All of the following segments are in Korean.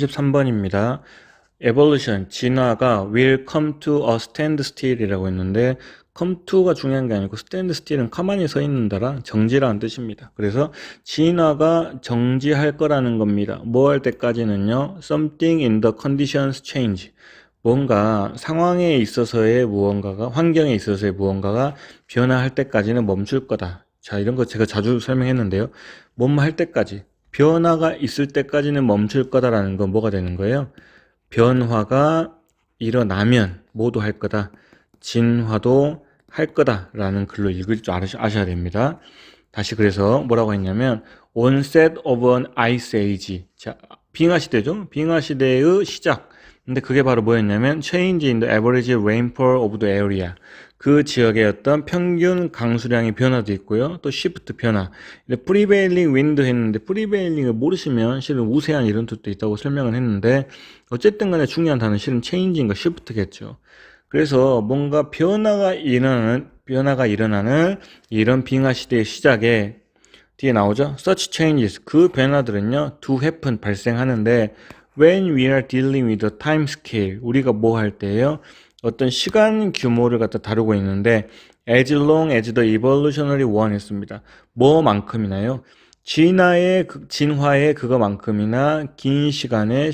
33번입니다. evolution, 진화가 will come to a standstill 이라고 했는데 come to가 중요한 게 아니고 stand still은 가만히 서 있는다라 정지라는 뜻입니다. 그래서 진화가 정지할 거라는 겁니다. 뭐 할 때까지는요? something in the conditions change. 뭔가 상황에 있어서의 무언가가, 환경에 있어서의 무언가가 변화할 때까지는 멈출 거다. 자, 이런 거 제가 자주 설명했는데요. 뭐뭐 할 때까지. 변화가 있을 때까지는 멈출 거다라는 건 뭐가 되는 거예요? 변화가 일어나면 모두 할 거다. 진화도 할 거다라는 글로 읽을 줄 아셔야 됩니다. 다시 그래서 뭐라고 했냐면 onset of an ice age. 자, 빙하 시대죠. 빙하 시대의 시작. 근데 그게 바로 뭐였냐면 change in the average rainfall of the area. 그 지역의 어떤 평균 강수량의 변화도 있고요. 또 shift 변화. prevailing wind 했는데 prevailing을 모르시면 실은 우세한 이런 뜻도 있다고 설명을 했는데 어쨌든 간에 중요한 단어는 실은 change인가 shift겠죠. 그래서 뭔가 변화가 일어나는 이런 빙하 시대의 시작에 뒤에 나오죠. Such changes. 그 변화들은요. to happen 발생하는데 when we are dealing with a time scale. 우리가 뭐 할 때예요? 어떤 시간 규모를 갖다 다루고 있는데 as long as the evolutionary one 했습니다. 뭐만큼이나요? 진화의 그거만큼이나 긴 시간의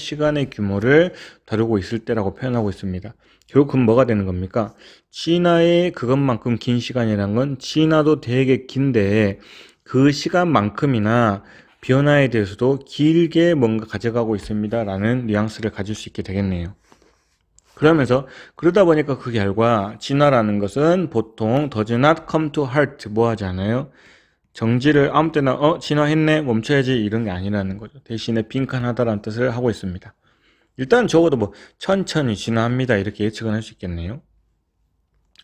규모를 다루고 있을 때라고 표현하고 있습니다. 결국 그건 뭐가 되는 겁니까? 진화의 그것만큼 긴 시간이란 건 진화도 되게 긴데 그 시간만큼이나 변화에 대해서도 길게 뭔가 가져가고 있습니다. 라는 뉘앙스를 가질 수 있게 되겠네요. 그러다 보니까 그 결과 진화라는 것은 보통 does not come to halt 뭐 하지 않아요? 정지를 아무 때나 진화했네 멈춰야지 이런 게 아니라는 거죠. 대신에 빈칸하다라는 뜻을 하고 있습니다. 일단 적어도 뭐 천천히 진화합니다 이렇게 예측은 할 수 있겠네요.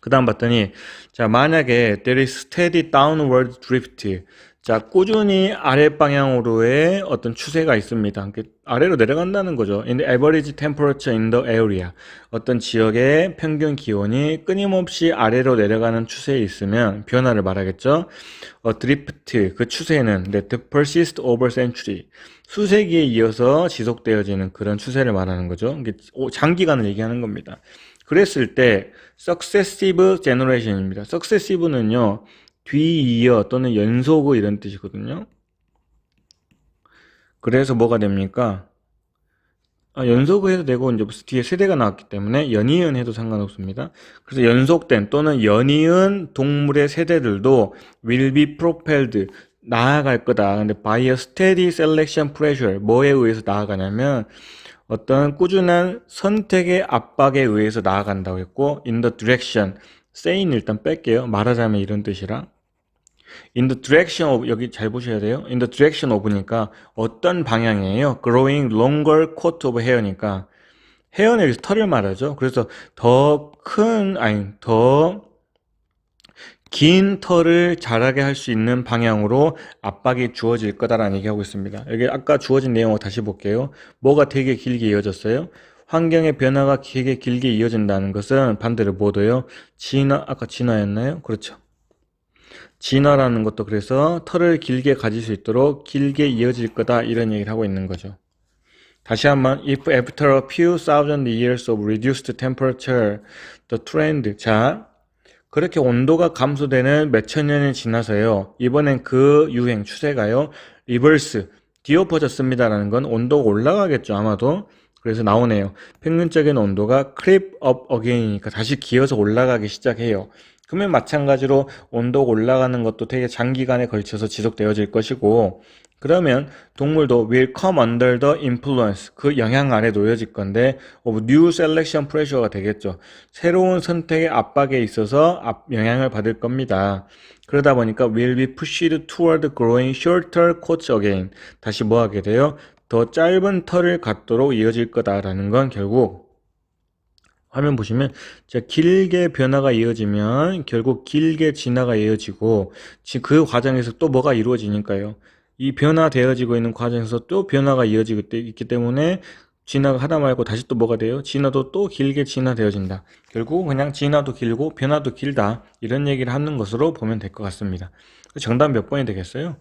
그 다음 봤더니 자 만약에 there is steady downward drift 자 꾸준히 아래 방향으로의 어떤 추세가 있습니다. 아래로 내려간다는 거죠. In the average temperature in the area 어떤 지역의 평균 기온이 끊임없이 아래로 내려가는 추세에 있으면 변화를 말하겠죠. drift 그 추세는 that persist over century 수세기에 이어서 지속되어지는 그런 추세를 말하는 거죠. 장기간을 얘기하는 겁니다. 그랬을 때 successive generation입니다. successive는요. 뒤이어 또는 연속의 이런 뜻이거든요. 그래서 뭐가 됩니까? 연속을 해도 되고 이제 뒤에 세대가 나왔기 때문에 연이은 해도 상관없습니다. 그래서 연속된 또는 연이은 동물의 세대들도 will be propelled 나아갈 거다. 근데 by a steady selection pressure 뭐에 의해서 나아가냐면 어떤 꾸준한 선택의 압박에 의해서 나아간다고 했고 in the direction say는 일단 뺄게요. 말하자면 이런 뜻이라 in the direction of 여기 잘 보셔야 돼요. in the direction of니까 어떤 방향이에요? growing longer coat of hair니까 헤어는 여기서 털을 말하죠. 그래서 더 긴 털을 자라게 할 수 있는 방향으로 압박이 주어질 거다라는 얘기하고 있습니다. 여기 아까 주어진 내용을 다시 볼게요. 뭐가 되게 길게 이어졌어요? 환경의 변화가 되게 길게 이어진다는 것은 반대로 뭐도요? 아까 진화였나요? 그렇죠. 진화라는 것도 그래서 털을 길게 가질 수 있도록 길게 이어질 거다 이런 얘기를 하고 있는 거죠. 다시 한번 if after a few thousand years of reduced temperature the trend 자 그렇게 온도가 감소되는 몇천 년이 지나서요. 이번엔 그 유행 추세가요. 리버스 뒤엎어졌습니다라는 건 온도가 올라가겠죠 아마도. 그래서 나오네요. 평균적인 온도가 creep up again이니까 다시 기어서 올라가기 시작해요. 그러면 마찬가지로 온도가 올라가는 것도 되게 장기간에 걸쳐서 지속되어질 것이고 그러면 동물도 will come under the influence 그 영향 아래 놓여질 건데 of new selection pressure가 되겠죠. 새로운 선택의 압박에 있어서 영향을 받을 겁니다. 그러다 보니까 will be pushed toward growing shorter coats again 다시 뭐 하게 돼요? 더 짧은 털을 갖도록 이어질 거다라는 건 결국 화면 보시면 길게 변화가 이어지면 결국 길게 진화가 이어지고 그 과정에서 또 뭐가 이루어지니까요. 이 변화되어지고 있는 과정에서 또 변화가 이어지고 있기 때문에 진화가 하다 말고 다시 또 뭐가 돼요? 진화도 또 길게 진화되어진다. 결국 그냥 진화도 길고 변화도 길다. 이런 얘기를 하는 것으로 보면 될 것 같습니다. 정답 몇 번이 되겠어요?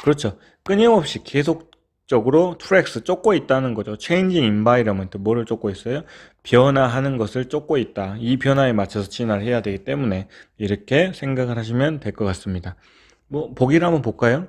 그렇죠. 끊임없이 계속 적으로 트랙스 쫓고 있다는 거죠. changing environment 뭐를 쫓고 있어요? 변화하는 것을 쫓고 있다. 이 변화에 맞춰서 진화를 해야 되기 때문에 이렇게 생각을 하시면 될 것 같습니다. 뭐 보기를 한번 볼까요?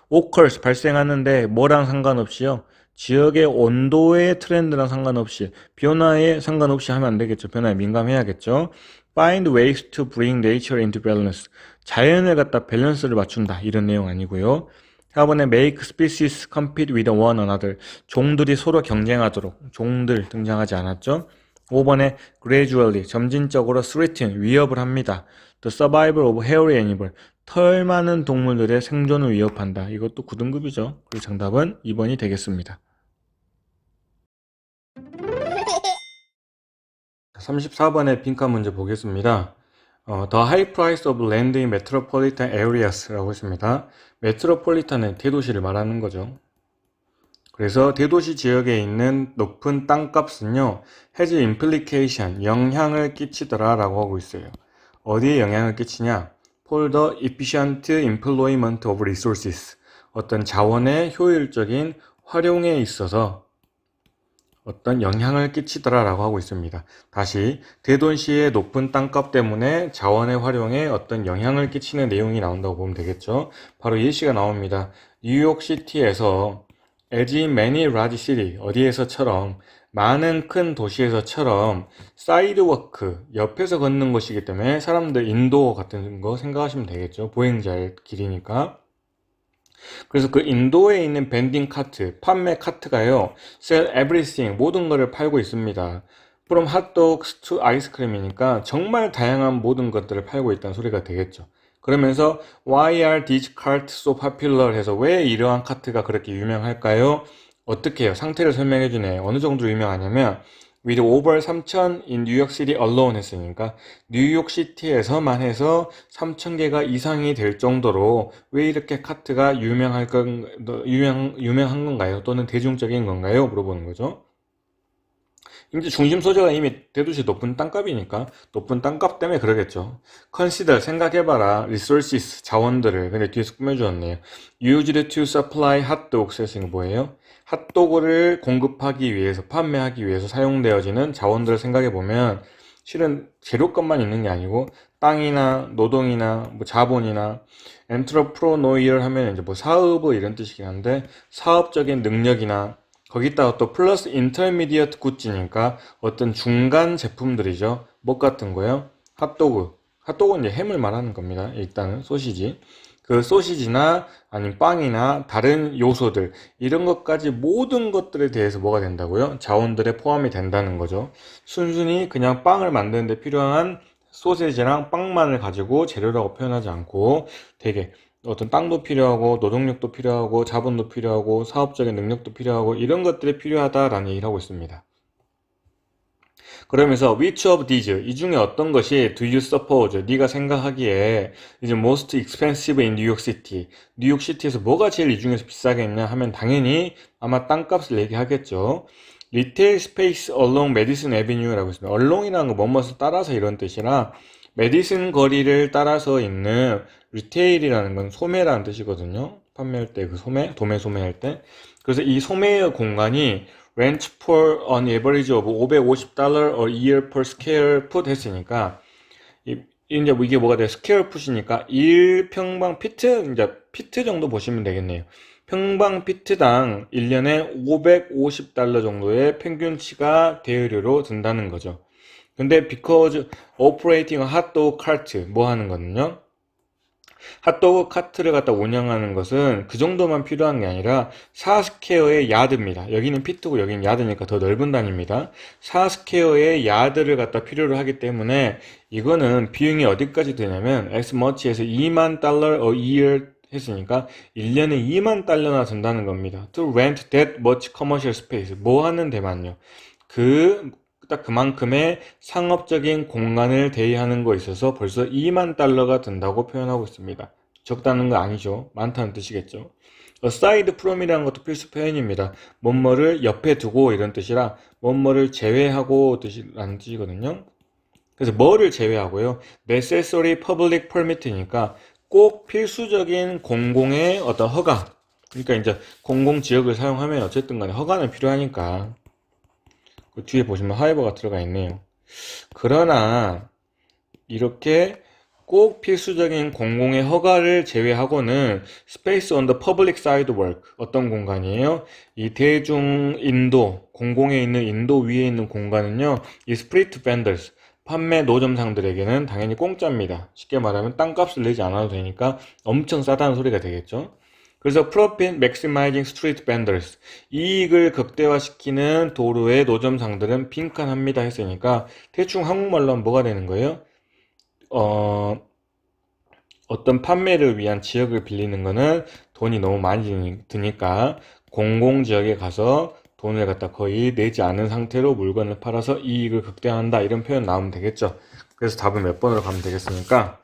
occurs 발생하는데 뭐랑 상관없이요. 지역의 온도의 트렌드랑 상관없이 변화에 상관없이 하면 안 되겠죠. 변화에 민감해야겠죠. find ways to bring nature into balance 자연을 갖다 밸런스를 맞춘다 이런 내용 아니고요. 4번에 make species compete with one another 종들이 서로 경쟁하도록 종들 등장하지 않았죠. 5번에 gradually 점진적으로 threaten 위협을 합니다. The survival of hairy animal 털 많은 동물들의 생존을 위협한다. 이것도 9등급이죠. 그래서 정답은 2번이 되겠습니다. 34번의 빈칸 문제 보겠습니다. The high price of land in metropolitan areas라고 했습니다. 메트로폴리탄은 대도시를 말하는 거죠. 그래서 대도시 지역에 있는 높은 땅값은요, has implication, 영향을 끼치더라 라고 하고 있어요. 어디에 영향을 끼치냐? For the efficient employment of resources. 어떤 자원의 효율적인 활용에 있어서 어떤 영향을 끼치더라 라고 하고 있습니다. 다시 대도시의 높은 땅값 때문에 자원의 활용에 어떤 영향을 끼치는 내용이 나온다고 보면 되겠죠. 바로 예시가 나옵니다. 뉴욕시티에서 as in many large city 어디에서처럼 많은 큰 도시에서처럼 사이드워크 옆에서 걷는 것이기 때문에 사람들 인도 같은 거 생각하시면 되겠죠. 보행자의 길이니까. 그래서 그 인도에 있는 벤딩 카트, 판매 카트가요, sell everything, 모든 것을 팔고 있습니다. From hot dogs to 아이스크림이니까 정말 다양한 모든 것들을 팔고 있다는 소리가 되겠죠. 그러면서 why are these carts so popular 해서 왜 이러한 카트가 그렇게 유명할까요? 어떻게 해요? 상태를 설명해 주네. 어느 정도 유명하냐면 with over 3,000 in New York City alone 했으니까 뉴욕시티에서만 해서 3,000개가 이상이 될 정도로 왜 이렇게 카트가 유명한 건가요? 또는 대중적인 건가요? 물어보는 거죠. 이제 중심 소재가 이미 대도시 높은 땅값이니까 높은 땅값 때문에 그러겠죠. consider 생각해봐라 resources 자원들을 근데 뒤에서 꾸며주었네요. used to supply hot dogs 했으니 뭐예요? 핫도그를 공급하기 위해서 판매하기 위해서 사용되어지는 자원들을 생각해보면 실은 재료값만 있는 게 아니고 땅이나 노동이나 뭐 자본이나 엔트러프로노이를 하면 이제 뭐 사업의 이런 뜻이긴 한데 사업적인 능력이나 거기다가 또 플러스 인터미디어트 굿즈니까 어떤 중간 제품들이죠. 뭐 같은 거요? 핫도그. 핫도그는 이제 햄을 말하는 겁니다. 일단은 소시지. 그 소시지나 아니면 빵이나 다른 요소들 이런 것까지 모든 것들에 대해서 뭐가 된다고요? 자원들에 포함이 된다는 거죠. 순순히 그냥 빵을 만드는데 필요한 소시지랑 빵만을 가지고 재료라고 표현하지 않고 되게 어떤 땅도 필요하고 노동력도 필요하고 자본도 필요하고 사업적인 능력도 필요하고 이런 것들이 필요하다라는 얘기를 하고 있습니다. 그러면서 which of these 이 중에 어떤 것이 do you suppose 네가 생각하기에 이제 most expensive in New York City 뉴욕 시티에서 뭐가 제일 이 중에서 비싸겠냐 하면 당연히 아마 땅값을 얘기하겠죠. Retail space along Madison Avenue라고 있습니다. along이라는 거 뭐뭐를 따라서 이런 뜻이라 메디슨 거리를 따라서 있는 리테일이라는 건 소매라는 뜻이거든요. 판매할 때 그 소매, 도매 소매할 때. 그래서 이 소매의 공간이 rent for an average of $550 a year per square foot 했으니까 이제 이게 뭐가 돼요? 스퀘어 풋이니까 1평방 피트, 이제 피트 정도 보시면 되겠네요. 평방 피트당 1년에 $550 정도의 평균치가 대여료로 든다는 거죠. 근데 because operating a hot dog cart 뭐 하는 거는요? 핫도그 카트를 갖다 운영하는 것은 그 정도만 필요한 게 아니라 4스퀘어의 야드입니다. 여기는 피트고 여기는 야드니까 더 넓은 단위입니다. 4스퀘어의 야드를 갖다 필요로 하기 때문에 이거는 비용이 어디까지 되냐면 as much에서 $20,000 a year 했으니까 1년에 $20,000나 든다는 겁니다. To rent that much commercial space 뭐 하는 데만요. 딱 그만큼의 상업적인 공간을 대여하는 거에 있어서 벌써 $20,000가 든다고 표현하고 있습니다. 적다는 거 아니죠. 많다는 뜻이겠죠. aside from이라는 것도 필수 표현입니다. 뭐뭐를 옆에 두고 이런 뜻이라 뭐뭐를 제외하고 라는 뜻이거든요. 그래서 뭐를 제외하고요? necessary public permit니까 꼭 필수적인 공공의 어떤 허가 그러니까 이제 공공지역을 사용하면 어쨌든 간에 허가는 필요하니까. 그 뒤에 보시면 하이버가 들어가 있네요. 그러나 이렇게 꼭 필수적인 공공의 허가를 제외하고는 Space on the Public Sidewalk 어떤 공간이에요? 이 대중 인도, 공공에 있는 인도 위에 있는 공간은요, 이 Split Vendors, 판매 노점상들에게는 당연히 공짜입니다. 쉽게 말하면 땅값을 내지 않아도 되니까 엄청 싸다는 소리가 되겠죠. 그래서 Profit Maximizing Street Vendors, 이익을 극대화시키는 도로의 노점상들은 빈칸합니다 했으니까 대충 한국말로 하면 뭐가 되는 거예요? 어떤 판매를 위한 지역을 빌리는 거는 돈이 너무 많이 드니까 공공지역에 가서 돈을 갖다 거의 내지 않은 상태로 물건을 팔아서 이익을 극대화한다, 이런 표현 나오면 되겠죠. 그래서 답은 몇 번으로 가면 되겠습니까?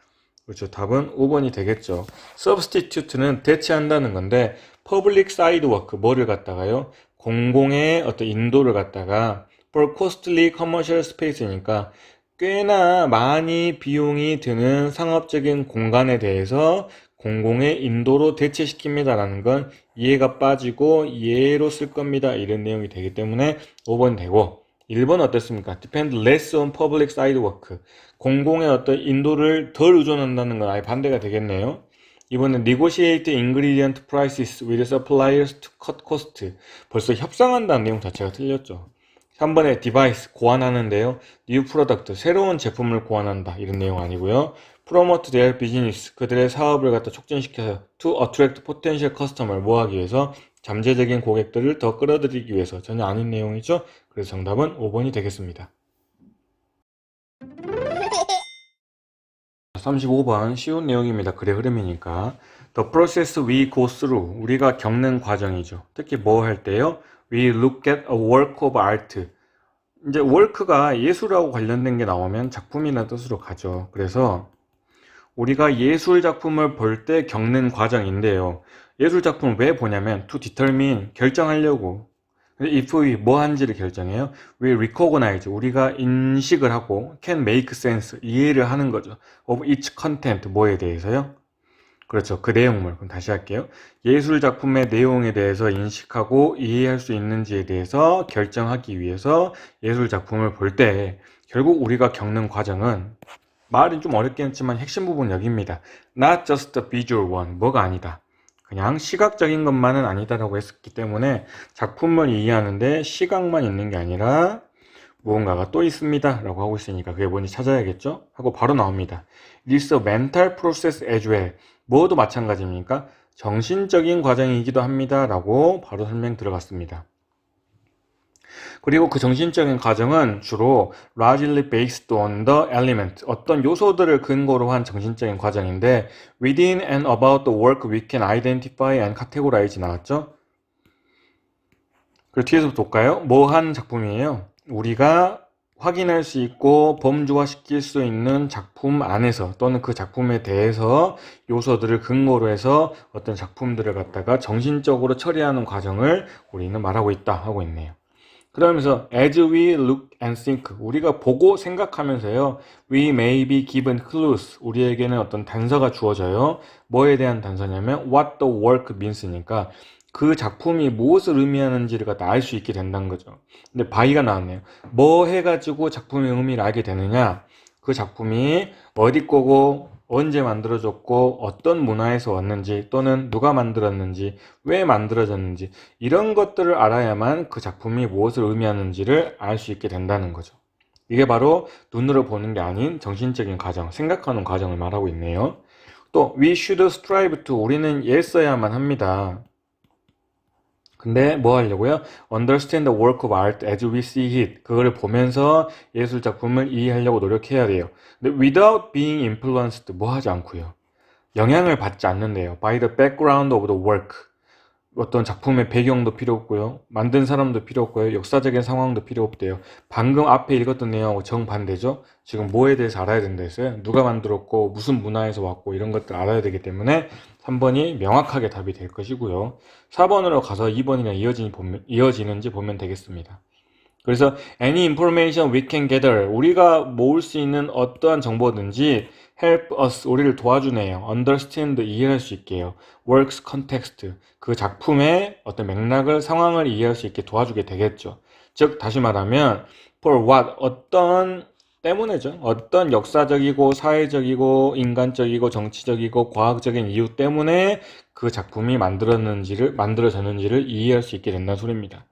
그렇죠. 답은 5번이 되겠죠. substitute는 대체한다는 건데 public sidewalk, 뭐를 갖다가요? 공공의 어떤 인도를 갖다가 for costly commercial space니까 꽤나 많이 비용이 드는 상업적인 공간에 대해서 공공의 인도로 대체시킵니다라는 건 이해가 빠지고 이해로 쓸 겁니다, 이런 내용이 되기 때문에 5번 되고, 1번 어떻습니까? Depend less on public sidewalk, 공공의 어떤 인도를 덜 의존한다는 건 아예 반대가 되겠네요. 이번엔 negotiate ingredient prices with suppliers to cut cost, 벌써 협상한다는 내용 자체가 틀렸죠. 3번에 device, 고안하는데요. new product, 새로운 제품을 고안한다, 이런 내용 아니고요. promote their business, 그들의 사업을 갖다 촉진시켜서 to attract potential customer, 뭐 하기 위해서? 잠재적인 고객들을 더 끌어들이기 위해서. 전혀 아닌 내용이죠. 그래서 정답은 5번이 되겠습니다. 35번 쉬운 내용입니다. 글의 흐름이니까. The process we go through, 우리가 겪는 과정이죠. 특히 뭐 할 때요? We look at a work of art. 이제 work가 예술하고 관련된 게 나오면 작품이라는 뜻으로 가죠. 그래서 우리가 예술 작품을 볼 때 겪는 과정인데요. 예술 작품을 왜 보냐면 to determine, 결정하려고. if we 뭐 한지를 결정해요. we recognize, 우리가 인식을 하고 can make sense, 이해를 하는 거죠. of each content, 뭐에 대해서요? 그렇죠. 그 내용물. 그럼 다시 할게요. 예술 작품의 내용에 대해서 인식하고 이해할 수 있는지에 대해서 결정하기 위해서 예술 작품을 볼 때 결국 우리가 겪는 과정은, 말은 좀 어렵긴 했지만 핵심 부분 여기입니다. Not just the visual one, 뭐가 아니다. 그냥 시각적인 것만은 아니다라고 했기 때문에 작품을 이해하는데 시각만 있는 게 아니라 무언가가 또 있습니다 라고 하고 있으니까 그게 뭔지 찾아야겠죠? 하고 바로 나옵니다. It is a mental process as well. 뭐도 마찬가지입니까? 정신적인 과정이기도 합니다 라고 바로 설명 들어갔습니다. 그리고 그 정신적인 과정은 주로 largely based on the element, 어떤 요소들을 근거로 한 정신적인 과정인데 within and about the work we can identify and categorize 나왔죠? 그리고 뒤에서부터 볼까요? 뭐 한 작품이에요? 우리가 확인할 수 있고 범주화시킬 수 있는 작품 안에서 또는 그 작품에 대해서 요소들을 근거로 해서 어떤 작품들을 갖다가 정신적으로 처리하는 과정을 우리는 말하고 있다 하고 있네요. 그러면서 as we look and think, 우리가 보고 생각하면서요, we may be given clues, 우리에게는 어떤 단서가 주어져요. 뭐에 대한 단서냐면 what the work means니까 그 작품이 무엇을 의미하는지를 갖다 알 수 있게 된다는 거죠. 근데 by가 나왔네요. 뭐 해가지고 작품의 의미를 알게 되느냐, 그 작품이 어디 거고 언제 만들어졌고 어떤 문화에서 왔는지 또는 누가 만들었는지 왜 만들어졌는지 이런 것들을 알아야만 그 작품이 무엇을 의미하는지를 알 수 있게 된다는 거죠. 이게 바로 눈으로 보는 게 아닌 정신적인 과정, 생각하는 과정을 말하고 있네요. 또 we should strive to, 우리는 애써야만 합니다. 근데 뭐 하려고요? Understand the work of art as we see it. 그거를 보면서 예술 작품을 이해하려고 노력해야 돼요. 근데 without being influenced, 뭐 하지 않고요. 영향을 받지 않는데요. By the background of the work. 어떤 작품의 배경도 필요 없고요. 만든 사람도 필요 없고요. 역사적인 상황도 필요 없대요. 방금 앞에 읽었던 내용하고 정반대죠. 지금 뭐에 대해서 알아야 된다 했어요. 누가 만들었고 무슨 문화에서 왔고 이런 것들 알아야 되기 때문에 3번이 명확하게 답이 될 것이고요. 4번으로 가서 2번이랑 이어지는지 보면 되겠습니다. 그래서 any information we can gather, 우리가 모을 수 있는 어떠한 정보든지 help us, 우리를 도와주네요. understand, 이해할 수 있게요. works context, 그 작품의 어떤 맥락을, 상황을 이해할 수 있게 도와주게 되겠죠. 즉, 다시 말하면 for what, 어떤 때문에죠. 어떤 역사적이고 사회적이고 인간적이고 정치적이고 과학적인 이유 때문에 그 작품이 만들어졌는지를 이해할 수 있게 된다는 소리입니다.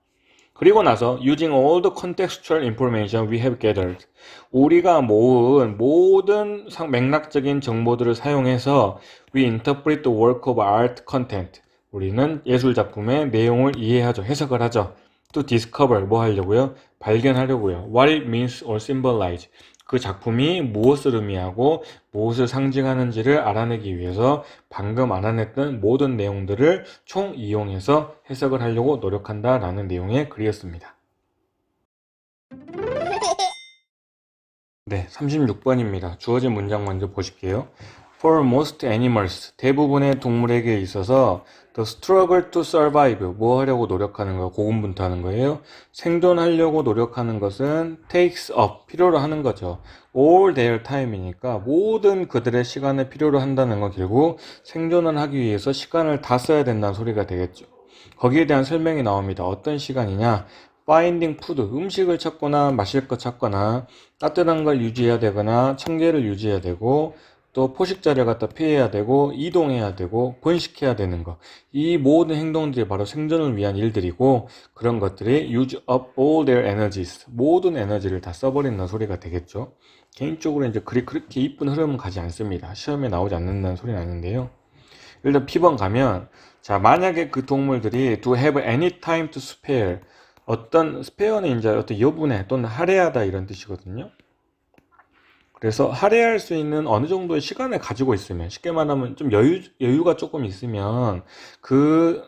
그리고 나서 using all the contextual information we have gathered, 우리가 모은 모든 맥락적인 정보들을 사용해서 we interpret the work of art content, 우리는 예술 작품의 내용을 이해하죠. 해석을 하죠. to discover, 뭐 하려고요? 발견하려고요. what it means or symbolize, 그 작품이 무엇을 의미하고 무엇을 상징하는지를 알아내기 위해서 방금 알아냈던 모든 내용들을 총 이용해서 해석을 하려고 노력한다라는 내용의 글이었습니다. 네, 36번입니다. 주어진 문장 먼저 보실게요. For most animals, 대부분의 동물에게 있어서 the struggle to survive, 뭐 하려고 노력하는 거예요? 고군분투하는 거예요. 생존하려고 노력하는 것은 takes up, 필요로 하는 거죠. all their time이니까 모든 그들의 시간을 필요로 한다는 건 결국 생존을 하기 위해서 시간을 다 써야 된다는 소리가 되겠죠. 거기에 대한 설명이 나옵니다. 어떤 시간이냐? finding food, 음식을 찾거나 마실 것 찾거나 따뜻한 걸 유지해야 되거나 청계를 유지해야 되고 또 포식자를 갖다 피해야 되고 이동해야 되고 번식해야 되는 거, 이 모든 행동들이 바로 생존을 위한 일들이고 그런 것들이 use up all their energies, 모든 에너지를 다 써버린다는 소리가 되겠죠. 개인적으로 이제 글이 그렇게 이쁜 흐름은 가지 않습니다. 시험에 나오지 않는다는 소리는 아닌데요. 일단 P번 가면, 자, 만약에 그 동물들이 to have any time to spare, 어떤 spare는 이제 어떤 여분의 또는 할애하다 이런 뜻이거든요. 그래서 할애할 수 있는 어느 정도의 시간을 가지고 있으면, 쉽게 말하면 좀 여유가 조금 있으면 그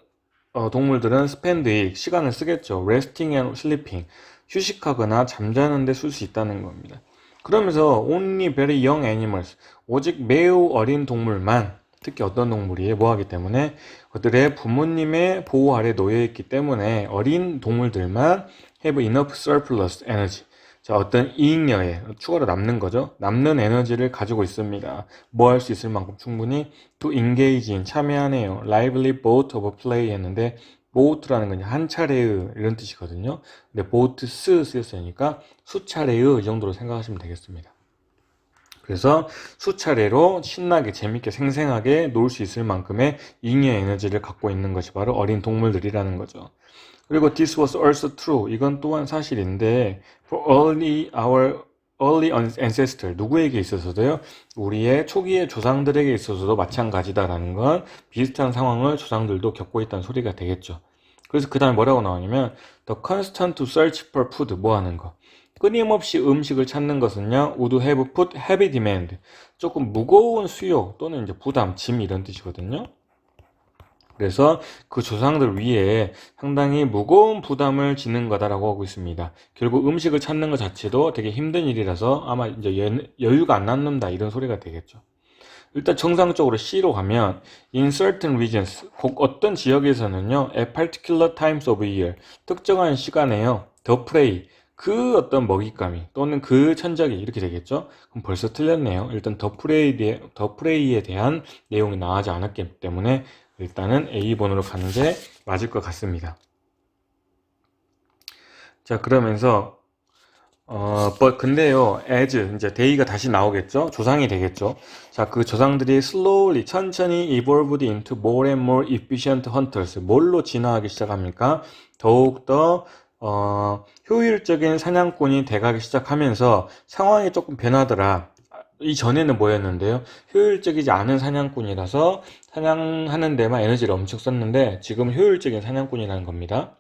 동물들은 spend 시간을 쓰겠죠. resting and sleeping, 휴식하거나 잠자는 데 쓸 수 있다는 겁니다. 그러면서 only very young animals, 오직 매우 어린 동물만, 특히 어떤 동물이 뭐 하기 때문에 그들의 부모님의 보호 아래 놓여 있기 때문에 어린 동물들만 have enough surplus energy, 자, 어떤 이익여에 추가로 남는 거죠. 남는 에너지를 가지고 있습니다. 뭐 할 수 있을 만큼 충분히 to engage in, 참여하네요. lively boat of play 했는데 boat라는 건 한 차례의 이런 뜻이거든요. 근데 boats 쓰였으니까 수차례의 이 정도로 생각하시면 되겠습니다. 그래서 수차례로 신나게 재밌게 생생하게 놀 수 있을 만큼의 잉여 에너지를 갖고 있는 것이 바로 어린 동물들이라는 거죠. 그리고 this was also true, 이건 또한 사실인데 for our early ancestor, 누구에게 있어서도요? 우리의 초기의 조상들에게 있어서도 마찬가지다라는 건 비슷한 상황을 조상들도 겪고 있다는 소리가 되겠죠. 그래서 그 다음에 뭐라고 나오냐면 the constant search for food, 뭐 하는 거, 끊임없이 음식을 찾는 것은요, would have put heavy demand, 조금 무거운 수요 또는 이제 부담, 짐 이런 뜻이거든요. 그래서 그 조상들 위에 상당히 무거운 부담을 지는 거다라고 하고 있습니다. 결국 음식을 찾는 것 자체도 되게 힘든 일이라서 아마 이제 여유가 안 남는다 이런 소리가 되겠죠. 일단 정상적으로 C로 가면 in certain regions, 어떤 지역에서는요, at particular times of year, 특정한 시간에요, the prey, 그 어떤 먹잇감이 또는 그 천적이 이렇게 되겠죠. 그럼 벌써 틀렸네요. 일단 the prey에 대한 내용이 나오지 않았기 때문에 일단은 A번으로 가는 게 맞을 것 같습니다. 자, 그러면서 but 근데요, as 이제 day가 다시 나오겠죠. 조상이 되겠죠. 자, 그 조상들이 slowly, 천천히 evolved into more and more efficient hunters. 뭘로 진화하기 시작합니까? 더욱더 효율적인 사냥꾼이 돼가기 시작하면서 상황이 조금 변하더라. 이전에는 뭐였는데요? 효율적이지 않은 사냥꾼이라서 사냥하는 데만 에너지를 엄청 썼는데 지금 효율적인 사냥꾼이라는 겁니다.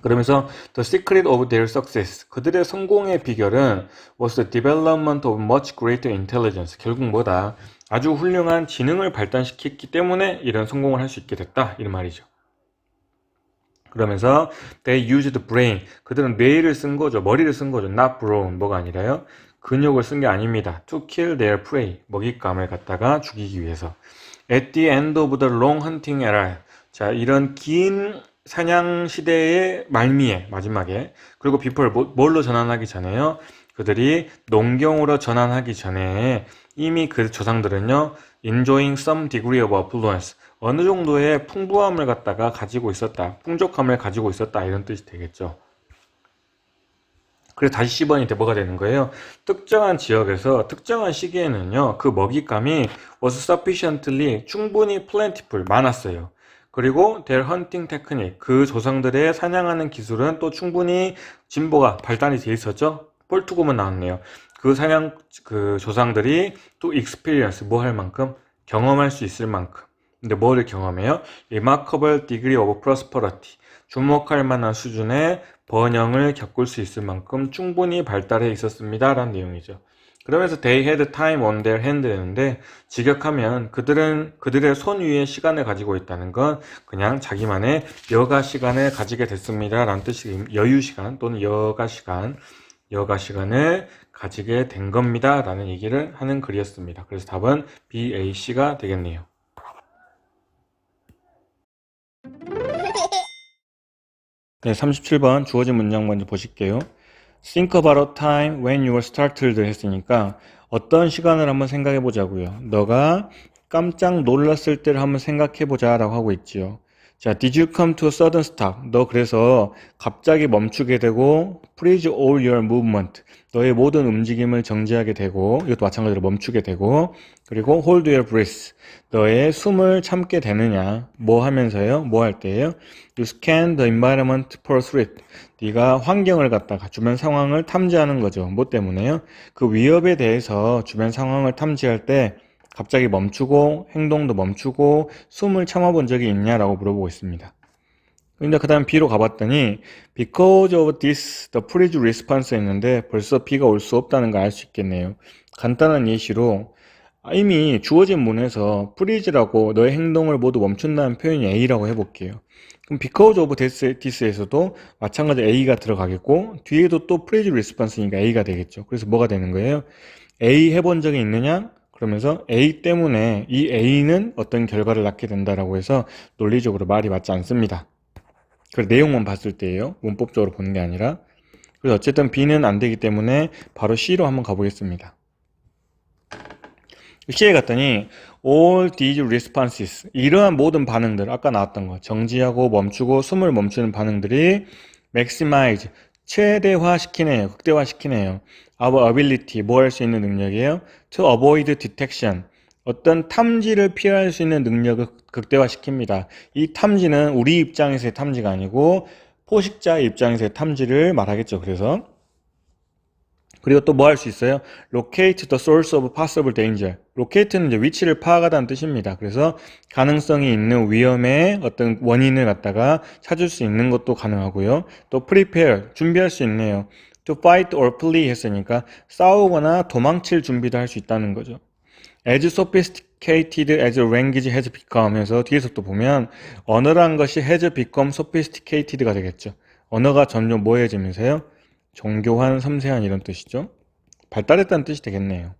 그러면서 the secret of their success, 그들의 성공의 비결은 was the development of much greater intelligence, 결국 뭐다? 아주 훌륭한 지능을 발달시켰기 때문에 이런 성공을 할 수 있게 됐다, 이런 말이죠. 그러면서 they used brain, 그들은 뇌를 쓴 거죠. 머리를 쓴 거죠. not brawn, 뭐가 아니라요. 근육을 쓴 게 아닙니다. to kill their prey, 먹잇감을 갖다가 죽이기 위해서. at the end of the long hunting era, 자, 이런 긴 사냥 시대의 말미에, 마지막에, 그리고 before, 뭘로 전환하기 전에요? 그들이 농경으로 전환하기 전에 이미 그 조상들은요, enjoying some degree of affluence, 어느 정도의 풍부함을 갖다가 가지고 있었다, 풍족함을 가지고 있었다, 이런 뜻이 되겠죠. 그래서 다시 10번이 뭐가 되는 거예요? 특정한 지역에서 특정한 시기에는요, 그 먹잇감이 was sufficiently, 충분히 plentiful, 많았어요. 그리고 their hunting technique, 그 조상들의 사냥하는 기술은 또 충분히 진보가 발달이 돼 있었죠. 폴투구문 나왔네요. 그 조상들이 또 experience, 뭐 할 만큼? 경험할 수 있을 만큼. 근데 뭐를 경험해요? remarkable degree of prosperity, 주목할 만한 수준의 번영을 겪을 수 있을 만큼 충분히 발달해 있었습니다 라는 내용이죠. 그러면서 they had time on their hand 되는데, 직역하면 그들의 손 위에 시간을 가지고 있다는 건 그냥 자기만의 여가 시간을 가지게 됐습니다 라는 뜻이, 여유 시간 또는 여가 시간을 가지게 된 겁니다 라는 얘기를 하는 글이었습니다. 그래서 답은 B, A, C가 되겠네요. 네, 37번 주어진 문장 먼저 보실게요. Think about a time when you were startled 했으니까 어떤 시간을 한번 생각해 보자고요. 너가 깜짝 놀랐을 때를 한번 생각해 보자 라고 하고 있지요. 자, did you come to a sudden stop? 너 그래서 갑자기 멈추게 되고 freeze all your movement, 너의 모든 움직임을 정지하게 되고, 이것도 마찬가지로 멈추게 되고, 그리고 hold your breath, 너의 숨을 참게 되느냐, 뭐 하면서요? 뭐 할 때예요? You scan the environment for threat, 네가 환경을 갖다가 주변 상황을 탐지하는 거죠. 뭐 때문에요? 그 위협에 대해서 주변 상황을 탐지할 때 갑자기 멈추고 행동도 멈추고 숨을 참아본 적이 있냐라고 물어보고 있습니다. 근데 그 다음 B로 가봤더니 because of this, the freeze response 했는데 벌써 B가 올 수 없다는 걸 알 수 있겠네요. 간단한 예시로 이미 주어진 문에서 freeze라고 너의 행동을 모두 멈춘다는 표현이 A라고 해볼게요. 그럼 because of this에서도 마찬가지로 A가 들어가겠고, 뒤에도 또 freeze response니까 A가 되겠죠. 그래서 뭐가 되는 거예요? A 해본 적이 있느냐? 그러면서 A 때문에 이 A는 어떤 결과를 낳게 된다라고 해서 논리적으로 말이 맞지 않습니다. 그 내용만 봤을 때예요. 문법적으로 보는 게 아니라. 그래서 어쨌든 B는 안 되기 때문에 바로 C로 한번 가보겠습니다. C에 갔더니 all these responses, 이러한 모든 반응들, 아까 나왔던 거, 정지하고 멈추고 숨을 멈추는 반응들이 maximize, 최대화시키네요. 극대화시키네요. our ability, 뭐 할 수 있는 능력이에요? to avoid detection, 어떤 탐지를 피할 수 있는 능력을 극대화시킵니다. 이 탐지는 우리 입장에서의 탐지가 아니고 포식자의 입장에서의 탐지를 말하겠죠. 그리고 또 뭐 할 수 있어요? locate the source of possible danger. locate는 이제 위치를 파악하다는 뜻입니다. 그래서 가능성이 있는 위험의 어떤 원인을 갖다가 찾을 수 있는 것도 가능하고요. 또 prepare, 준비할 수 있네요. to fight or flee 했으니까 싸우거나 도망칠 준비도 할 수 있다는 거죠. as sophisticated as language has become 해서 뒤에서 또 보면 언어란 것이 has become sophisticated가 되겠죠. 언어가 점점 뭐해지면서요? 정교한, 섬세한 이런 뜻이죠. 발달했다는 뜻이 되겠네요.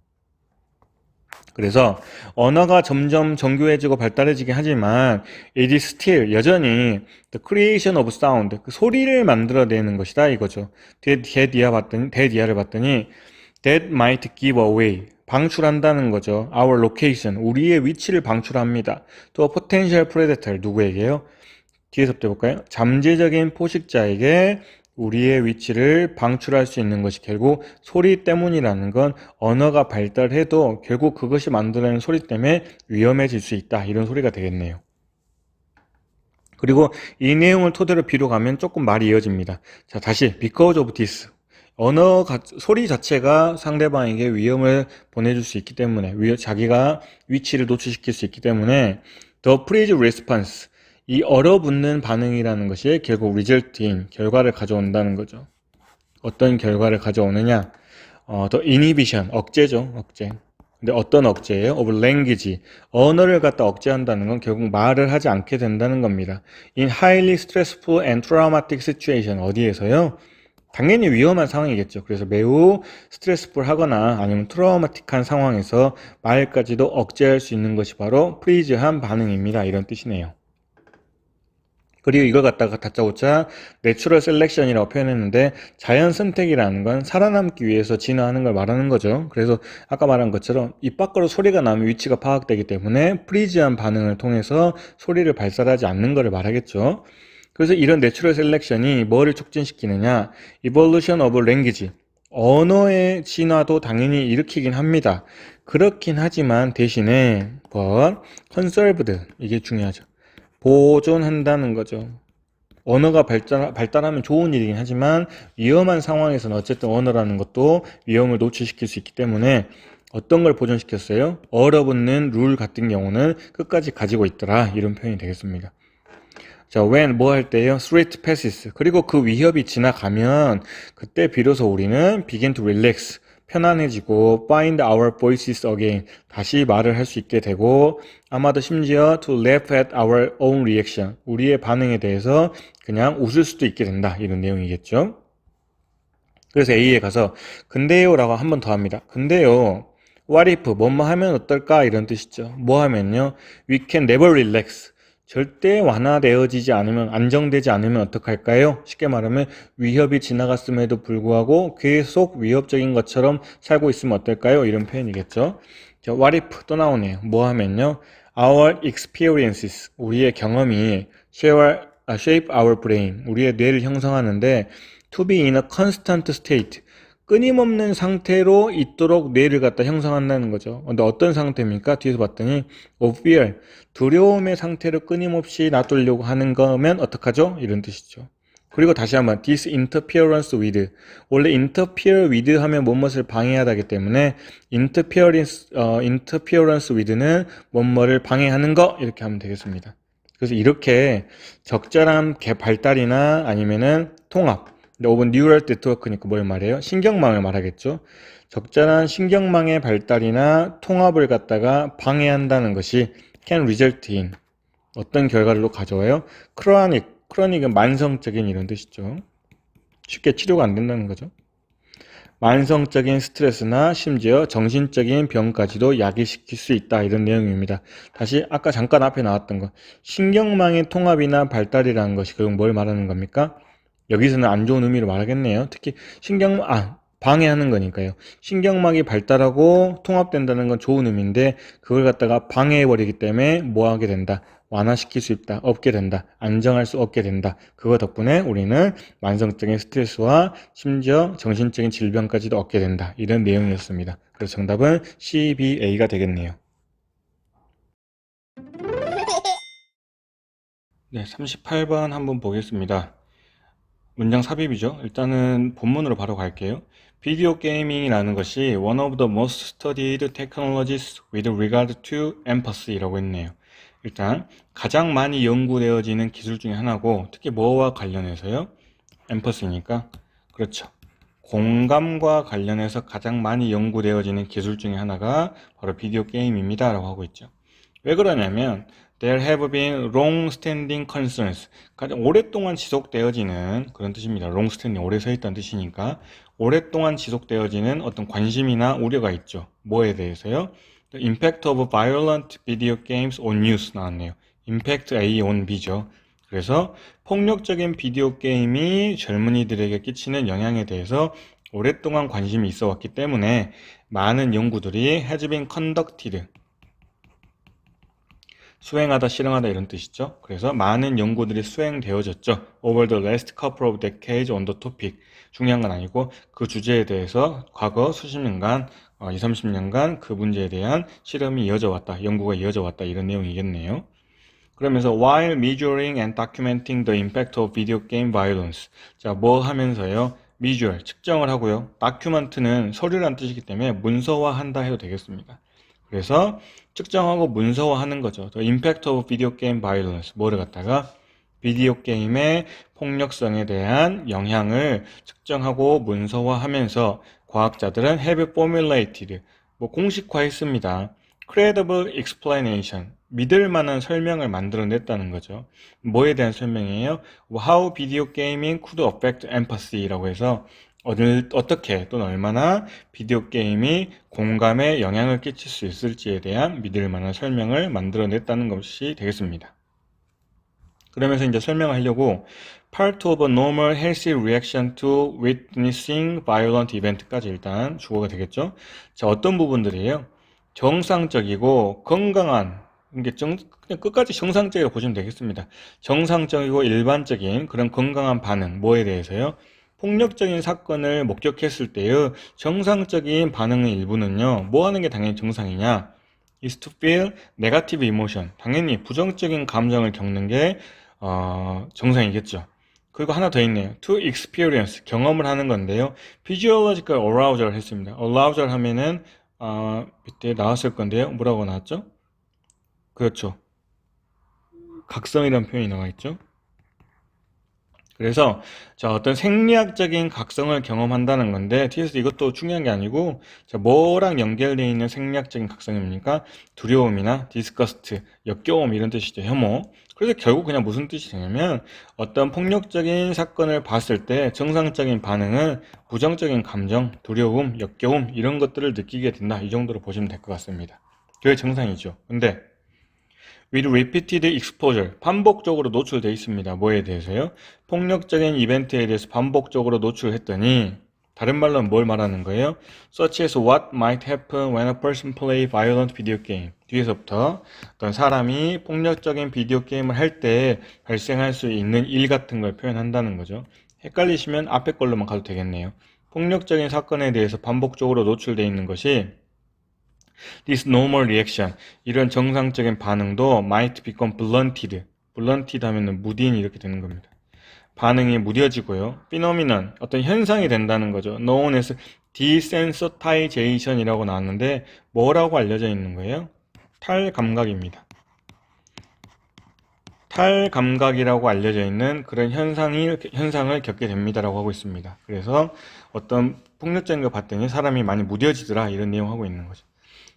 그래서 언어가 점점 정교해지고 발달해지긴 하지만 it is still, 여전히 the creation of sound, 그 소리를 만들어내는 것이다 이거죠. 대디아를 봤더니 that might give away, 방출한다는 거죠. our location, 우리의 위치를 방출합니다. 또 potential predator, 누구에게요? 뒤에서부터 볼까요? 잠재적인 포식자에게 우리의 위치를 방출할 수 있는 것이 결국 소리 때문이라는 건, 언어가 발달해도 결국 그것이 만들어내는 소리 때문에 위험해질 수 있다, 이런 소리가 되겠네요. 그리고 이 내용을 토대로 B로 가면 조금 말이 이어집니다. 자, 다시 because of this, 소리 자체가 상대방에게 위험을 보내줄 수 있기 때문에, 자기가 위치를 노출시킬 수 있기 때문에 the freeze response, 이 얼어붙는 반응이라는 것이 결국 result인, 결과를 가져온다는 거죠. 어떤 결과를 가져오느냐? the inhibition, 억제죠, 억제. 근데 어떤 억제예요? of language, 언어를 갖다 억제한다는 건 결국 말을 하지 않게 된다는 겁니다. in highly stressful and traumatic situation, 어디에서요? 당연히 위험한 상황이겠죠. 그래서 매우 스트레스풀하거나 아니면 트라우마틱한 상황에서 말까지도 억제할 수 있는 것이 바로 프리즈한 반응입니다, 이런 뜻이네요. 그리고 이걸 갖다가 다짜고짜 내추럴 셀렉션이라고 표현했는데 자연 선택이라는 건 살아남기 위해서 진화하는 걸 말하는 거죠. 그래서 아까 말한 것처럼 입 밖으로 소리가 나면 위치가 파악되기 때문에 프리즈한 반응을 통해서 소리를 발설하지 않는 것을 말하겠죠. 그래서 이런 내추럴 셀렉션이 뭐를 촉진시키느냐? Evolution of Language. 언어의 진화도 당연히 일으키긴 합니다. 그렇긴 하지만 대신에 conserved 이게 중요하죠. 보존한다는 거죠. 언어가 발달하면 좋은 일이긴 하지만 위험한 상황에서는 어쨌든 언어라는 것도 위험을 노출시킬 수 있기 때문에 어떤 걸 보존시켰어요? 얼어붙는 룰 같은 경우는 끝까지 가지고 있더라 이런 표현이 되겠습니다. 자, when 뭐 할 때요? threat passes. 그리고 그 위협이 지나가면 그때 비로소 우리는 begin to relax. 편안해지고 find our voices again. 다시 말을 할 수 있게 되고 아마도 심지어 to laugh at our own reaction. 우리의 반응에 대해서 그냥 웃을 수도 있게 된다. 이런 내용이겠죠. 그래서 A에 가서 근데요 라고 한 번 더 합니다. 근데요 what if 뭐뭐 하면 어떨까 이런 뜻이죠. 뭐 하면요 we can never relax. 절대 완화되어지지 않으면 안정되지 않으면 어떡할까요? 쉽게 말하면 위협이 지나갔음에도 불구하고 계속 위협적인 것처럼 살고 있으면 어떨까요? 이런 표현이겠죠. 자, what if 또 나오네요. 뭐 하면요 our experiences 우리의 경험이 shape our brain 우리의 뇌를 형성하는데 to be in a constant state 끊임없는 상태로 있도록 뇌를 갖다 형성한다는 거죠. 근데 어떤 상태입니까? 뒤에서 봤더니 of fear 두려움의 상태로 끊임없이 놔두려고 하는 거면 어떡하죠? 이런 뜻이죠. 그리고 다시 한번 disinterference with 원래 interfere with 하면 무엇을 방해하다기 때문에 interference with는 뭐뭐를 방해하는 거 이렇게 하면 되겠습니다. 그래서 이렇게 적절한 발달이나 아니면은 통합 5번 뉴럴 네트워크니까 뭘 말해요? 신경망을 말하겠죠. 적절한 신경망의 발달이나 통합을 갖다가 방해한다는 것이 can result in 어떤 결과를 가져와요? 크로닉은 만성적인 이런 뜻이죠. 쉽게 치료가 안 된다는 거죠. 만성적인 스트레스나 심지어 정신적인 병까지도 야기시킬 수 있다 이런 내용입니다. 다시 아까 잠깐 앞에 나왔던 거 신경망의 통합이나 발달이라는 것이 결국 뭘 말하는 겁니까? 여기서는 안 좋은 의미로 말하겠네요. 특히 방해하는 거니까요. 신경막이 발달하고 통합된다는 건 좋은 의미인데 그걸 갖다가 방해해버리기 때문에 뭐 하게 된다? 완화시킬 수 있다, 없게 된다, 안정할 수 없게 된다. 그거 덕분에 우리는 만성적인 스트레스와 심지어 정신적인 질병까지도 얻게 된다. 이런 내용이었습니다. 그래서 정답은 CBA가 되겠네요. 네, 38번 한번 보겠습니다. 문장 삽입이죠. 일단은 본문으로 바로 갈게요. 비디오 게이밍이라는 것이 one of the most studied technologies with regard to empathy라고 했네요. 일단 가장 많이 연구되어지는 기술 중에 하나고 특히 뭐와 관련해서요? empathy니까 그렇죠. 공감과 관련해서 가장 많이 연구되어지는 기술 중에 하나가 바로 비디오 게임입니다 라고 하고 있죠. 왜 그러냐면 There have been long-standing concerns. 가장 오랫동안 지속되어지는 그런 뜻입니다. long-standing, 오래 서 있다는 뜻이니까 오랫동안 지속되어지는 어떤 관심이나 우려가 있죠. 뭐에 대해서요? The impact of violent video games on youth 나왔네요. impact A on B죠. 그래서 폭력적인 비디오 게임이 젊은이들에게 끼치는 영향에 대해서 오랫동안 관심이 있어 왔기 때문에 많은 연구들이 has been conducted. 수행하다, 실행하다 이런 뜻이죠. 그래서 많은 연구들이 수행되어졌죠. Over the last couple of decades on the topic. 중요한 건 아니고 그 주제에 대해서 과거 수십 년간, 20, 30년간 그 문제에 대한 실험이 이어져 왔다, 연구가 이어져 왔다 이런 내용이겠네요. 그러면서 while measuring and documenting the impact of video game violence. 자, 뭐 하면서요? measure, 측정을 하고요. document는 서류란 뜻이기 때문에 문서화한다 해도 되겠습니다. 그래서 측정하고 문서화하는 거죠. The impact of video game violence. 뭐를 갖다가 비디오 게임의 폭력성에 대한 영향을 측정하고 문서화하면서 과학자들은 have formulated, 공식화했습니다. credible explanation, 믿을 만한 설명을 만들어냈다는 거죠. 뭐에 대한 설명이에요? How video gaming could affect empathy라고 해서 어떻게 또는 얼마나 비디오 게임이 공감에 영향을 끼칠 수 있을지에 대한 믿을 만한 설명을 만들어냈다는 것이 되겠습니다. 그러면서 이제 설명을 하려고 part of a normal healthy reaction to witnessing violent event까지 일단 주어가 되겠죠. 자, 어떤 부분들이에요? 정상적이고 건강한 이게 그냥 끝까지 정상적이라고 보시면 되겠습니다. 정상적이고 일반적인 그런 건강한 반응 뭐에 대해서요? 폭력적인 사건을 목격했을 때의 정상적인 반응의 일부는요. 뭐 하는 게 당연히 정상이냐? is to feel negative emotion. 당연히 부정적인 감정을 겪는 게 정상이겠죠. 그리고 하나 더 있네요. to experience. 경험을 하는 건데요. physiological arousal 했습니다. arousal 하면은 밑에 나왔을 건데요. 뭐라고 나왔죠? 그렇죠. 각성이라는 표현이 나와 있죠. 그래서 자, 어떤 생리학적인 각성을 경험한다는 건데 TS 이것도 중요한 게 아니고 자, 뭐랑 연결되어 있는 생리학적인 각성입니까? 두려움이나 디스커스트, 역겨움 이런 뜻이죠. 혐오. 그래서 결국 그냥 무슨 뜻이 되냐면 어떤 폭력적인 사건을 봤을 때 정상적인 반응은 부정적인 감정, 두려움, 역겨움 이런 것들을 느끼게 된다. 이 정도로 보시면 될 것 같습니다. 그게 정상이죠. 근데 with repeated exposure, 반복적으로 노출되어 있습니다. 뭐에 대해서요? 폭력적인 이벤트에 대해서 반복적으로 노출했더니 다른 말로는 뭘 말하는 거예요? Such as what might happen when a person play violent video game. 뒤에서부터 어떤 사람이 폭력적인 비디오 게임을 할 때 발생할 수 있는 일 같은 걸 표현한다는 거죠. 헷갈리시면 앞에 걸로만 가도 되겠네요. 폭력적인 사건에 대해서 반복적으로 노출되어 있는 것이 This normal reaction, 이런 정상적인 반응도 might become blunted. blunted 하면은 무딘 이렇게 되는 겁니다. 반응이 무뎌지고요. phenomenon, 어떤 현상이 된다는 거죠. known as desensitization이라고 나왔는데 뭐라고 알려져 있는 거예요? 탈감각입니다. 탈감각이라고 알려져 있는 그런 현상을 겪게 됩니다라고 하고 있습니다. 그래서 어떤 폭력적인 거 봤더니 사람이 많이 무뎌지더라 이런 내용 하고 있는 거죠.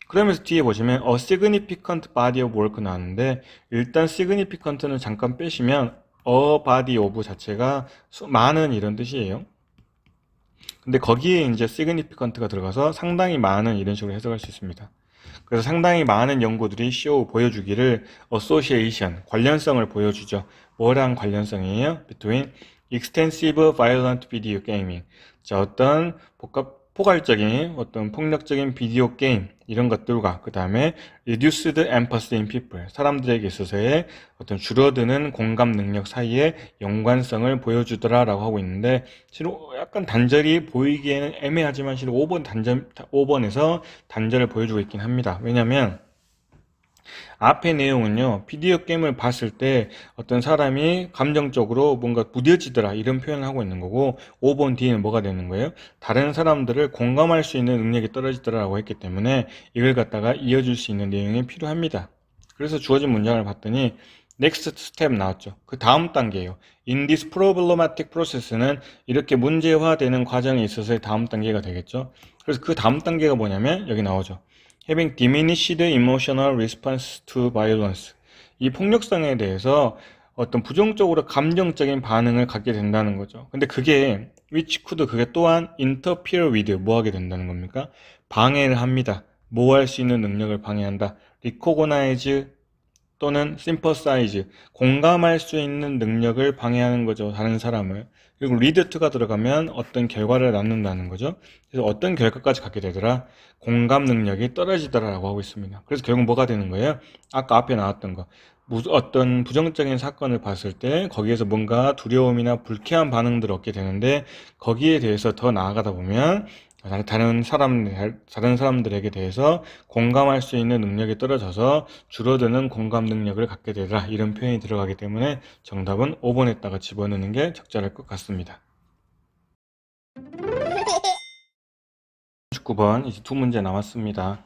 그러면서 뒤에 보시면 a significant body of work 나왔는데 일단 significant는 잠깐 빼시면 a body of 자체가 많은 이런 뜻이에요. 근데 거기에 이제 significant가 들어가서 상당히 많은 이런 식으로 해석할 수 있습니다. 그래서 상당히 많은 연구들이 show 보여주기를 association 관련성을 보여주죠. 뭐랑 관련성이에요? between extensive violent video gaming. 자, 어떤 포괄적인 어떤 폭력적인 비디오 게임 이런 것들과 그 다음에 reduced empathy in people 사람들에게 있어서의 어떤 줄어드는 공감 능력 사이에 연관성을 보여주더라라고 하고 있는데 실은 약간 단절이 보이기에는 애매하지만 실은 5번에서 단절을 보여주고 있긴 합니다. 왜냐하면 앞의 내용은요, 비디오 게임을 봤을 때 어떤 사람이 감정적으로 뭔가 무뎌지더라 이런 표현을 하고 있는 거고 5번 뒤에는 뭐가 되는 거예요? 다른 사람들을 공감할 수 있는 능력이 떨어지더라고 했기 때문에 이걸 갖다가 이어줄 수 있는 내용이 필요합니다. 그래서 주어진 문장을 봤더니 next step 나왔죠. 그 다음 단계예요. In this problematic process는 이렇게 문제화되는 과정에 있어서의 다음 단계가 되겠죠. 그래서 그 다음 단계가 뭐냐면 여기 나오죠. Having diminished emotional response to violence. 이 폭력성에 대해서 어떤 부정적으로 감정적인 반응을 갖게 된다는 거죠. 근데 그게 which could 그게 또한 interfere with 뭐 하게 된다는 겁니까? 방해를 합니다. 모호할 수 있는 능력을 방해한다. recognize 또는 sympathize 공감할 수 있는 능력을 방해하는 거죠. 다른 사람을. 그리고 lead to가 들어가면 어떤 결과를 낳는다는 거죠. 그래서 어떤 결과까지 갖게 되더라? 공감 능력이 떨어지더라라고 하고 있습니다. 그래서 결국 뭐가 되는 거예요? 아까 앞에 나왔던 거. 어떤 부정적인 사건을 봤을 때 거기에서 뭔가 두려움이나 불쾌한 반응들을 얻게 되는데 거기에 대해서 더 나아가다 보면 다른 사람들에게 대해서 공감할 수 있는 능력이 떨어져서 줄어드는 공감 능력을 갖게 되더라. 이런 표현이 들어가기 때문에 정답은 5번에다가 집어넣는 게 적절할 것 같습니다. 19번 이제 두 문제 남았습니다.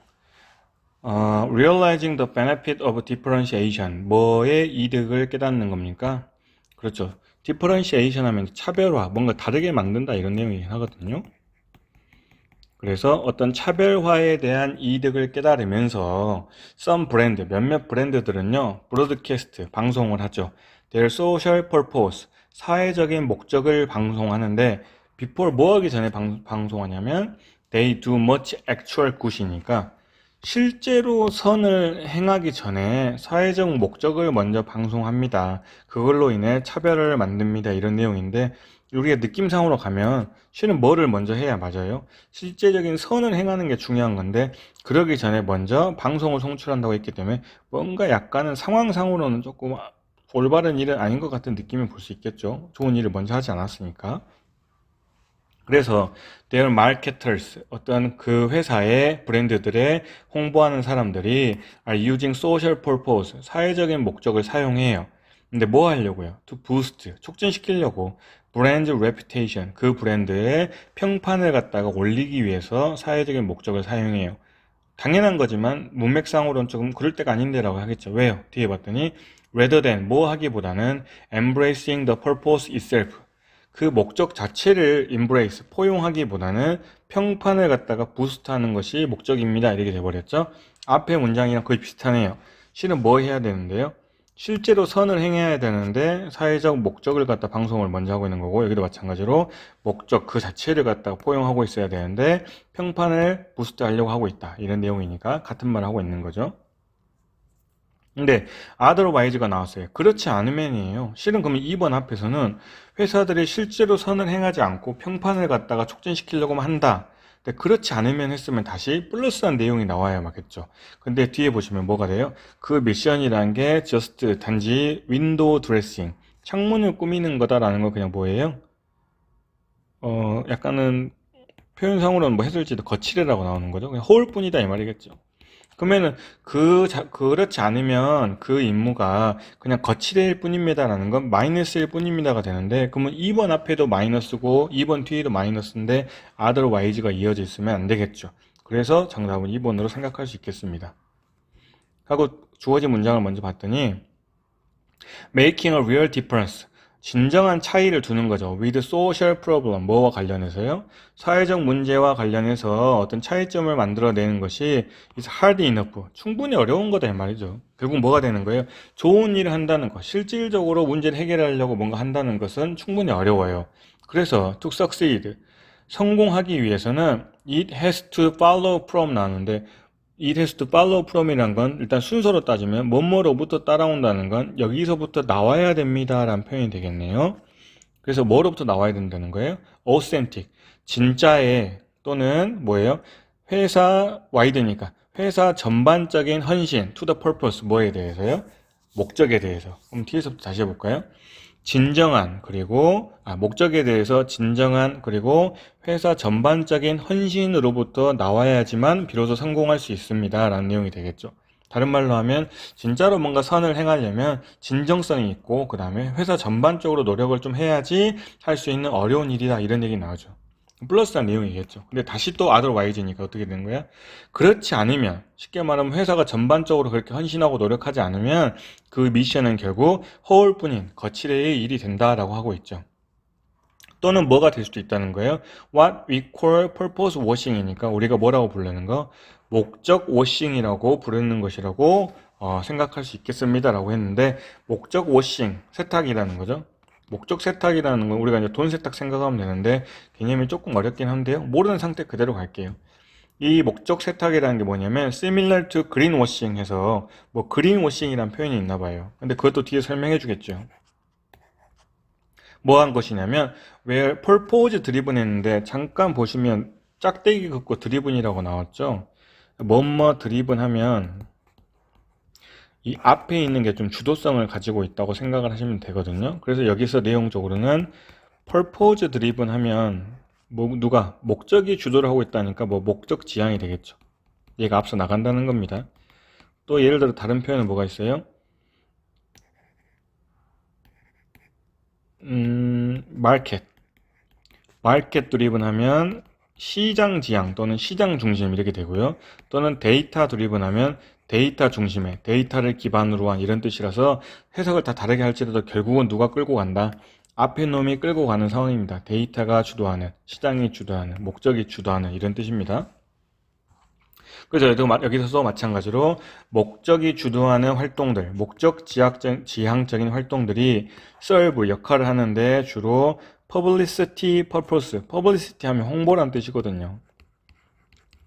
Realizing the benefit of differentiation. 뭐의 이득을 깨닫는 겁니까? 그렇죠. differentiation 하면 차별화, 뭔가 다르게 만든다 이런 내용이긴 하거든요. 그래서 어떤 차별화에 대한 이득을 깨달으면서 some 브랜드, 몇몇 브랜드들은요, 브로드캐스트, 방송을 하죠. Their social purpose, 사회적인 목적을 방송하는데 before 뭐 하기 전에 방송하냐면 they do much actual good이니까 실제로 선을 행하기 전에 사회적 목적을 먼저 방송합니다. 그걸로 인해 차별을 만듭니다. 이런 내용인데 우리가 느낌상으로 가면 실은 뭐를 먼저 해야 맞아요? 실제적인 선을 행하는 게 중요한 건데 그러기 전에 먼저 방송을 송출한다고 했기 때문에 뭔가 약간은 상황상으로는 조금 올바른 일은 아닌 것 같은 느낌을 볼 수 있겠죠. 좋은 일을 먼저 하지 않았으니까. 그래서 their marketers, 어떤 그 회사의 브랜드들의 홍보하는 사람들이 are using social purpose, 사회적인 목적을 사용해요. 근데 뭐 하려고요? to boost, 촉진시키려고 brand reputation, 그 브랜드의 평판을 갖다가 올리기 위해서 사회적인 목적을 사용해요. 당연한 거지만 문맥상으로는 조금 그럴 때가 아닌데라고 하겠죠. 왜요? 뒤에 봤더니 rather than, 뭐 하기보다는 embracing the purpose itself, 그 목적 자체를 embrace, 포용하기보다는 평판을 갖다가 부스트하는 것이 목적입니다. 이렇게 돼버렸죠. 앞에 문장이랑 거의 비슷하네요. 실은 뭐 해야 되는데요? 실제로 선을 행해야 되는데 사회적 목적을 갖다 방송을 먼저 하고 있는 거고, 여기도 마찬가지로 목적 그 자체를 갖다가 포용하고 있어야 되는데 평판을 부스트 하려고 하고 있다. 이런 내용이니까 같은 말을 하고 있는 거죠. 근데 otherwise가 나왔어요. 그렇지 않으면이에요. 실은 그러면 2번 앞에서는 회사들이 실제로 선을 행하지 않고 평판을 갖다가 촉진시키려고만 한다. 근데 그렇지 않으면 했으면 다시 플러스한 내용이 나와야 맞겠죠. 근데 뒤에 보시면 뭐가 돼요? 그 미션이란 게 just 단지 윈도우 드레싱, 창문을 꾸미는 거다라는 거 그냥 뭐예요? 약간은 표현상으로는 뭐 해설지도 거칠애라고 나오는 거죠. 그냥 허울 뿐이다 이 말이겠죠. 그러면은 그렇지 않으면 그 임무가 그냥 거칠일 뿐입니다라는 건 마이너스일 뿐입니다가 되는데, 그러면 2번 앞에도 마이너스고 2번 뒤에도 마이너스인데 otherwise가 이어져 있으면 안 되겠죠. 그래서 정답은 2번으로 생각할 수 있겠습니다. 하고 주어진 문장을 먼저 봤더니 making a real difference, 진정한 차이를 두는 거죠. with social problem, 뭐와 관련해서요? 사회적 문제와 관련해서 어떤 차이점을 만들어내는 것이 is hard enough, 충분히 어려운 거다 이 말이죠. 결국 뭐가 되는 거예요? 좋은 일을 한다는 것, 실질적으로 문제를 해결하려고 뭔가 한다는 것은 충분히 어려워요. 그래서 to succeed, 성공하기 위해서는 it has to follow from 나오는데, it has to follow from이란 건 일단 순서로 따지면 뭐뭐로부터 따라온다는 건 여기서부터 나와야 됩니다 라는 표현이 되겠네요. 그래서 뭐로부터 나와야 된다는 거예요? authentic, 진짜의, 또는 뭐예요? 회사 wide니까 회사 전반적인 헌신, to the purpose, 뭐에 대해서요? 목적에 대해서. 그럼 뒤에서부터 다시 해볼까요? 진정한, 그리고 목적에 대해서 진정한, 그리고 회사 전반적인 헌신으로부터 나와야지만 비로소 성공할 수 있습니다 라는 내용이 되겠죠. 다른 말로 하면 진짜로 뭔가 선을 행하려면 진정성이 있고 그 다음에 회사 전반적으로 노력을 좀 해야지 할 수 있는 어려운 일이다, 이런 얘기 나오죠. 플러스한 내용이겠죠. 근데 다시 또 otherwise니까 어떻게 되는 거야? 그렇지 않으면, 쉽게 말하면 회사가 전반적으로 그렇게 헌신하고 노력하지 않으면 그 미션은 결국 허울뿐인 거칠의 일이 된다라고 하고 있죠. 또는 뭐가 될 수도 있다는 거예요. What we call purpose washing이니까 우리가 뭐라고 부르는 거? 목적 워싱이라고 부르는 것이라고 생각할 수 있겠습니다라고 했는데, 목적 워싱, 세탁이라는 거죠. 목적 세탁이라는 건 우리가 이제 돈 세탁 생각하면 되는데 개념이 조금 어렵긴 한데요. 모르는 상태 그대로 갈게요. 이 목적 세탁이라는 게 뭐냐면 similar to greenwashing 해서 뭐 greenwashing이라는 표현이 있나 봐요. 근데 그것도 뒤에 설명해 주겠죠. 뭐 한 것이냐면 where purpose driven 했는데 잠깐 보시면 짝대기 긋고 driven이라고 나왔죠. 뭐뭐 driven 하면 이 앞에 있는 게 좀 주도성을 가지고 있다고 생각을 하시면 되거든요. 그래서 여기서 내용적으로는 purpose driven 하면 뭐 누가 목적이 주도를 하고 있다니까 뭐 목적 지향이 되겠죠. 얘가 앞서 나간다는 겁니다. 또 예를 들어 다른 표현은 뭐가 있어요? 마켓 드리븐 하면 시장 지향 또는 시장 중심 이렇게 되고요. 또는 데이터 드리븐 하면 데이터 중심의, 데이터를 기반으로 한, 이런 뜻이라서 해석을 다 다르게 할지라도 결국은 누가 끌고 간다? 앞에 놈이 끌고 가는 상황입니다. 데이터가 주도하는, 시장이 주도하는, 목적이 주도하는, 이런 뜻입니다. 그래서 여기서도 마찬가지로 목적이 주도하는 활동들, 목적 지향적인 활동들이 serve, 역할을 하는데 주로 publicity purpose, publicity 하면 홍보란 뜻이거든요.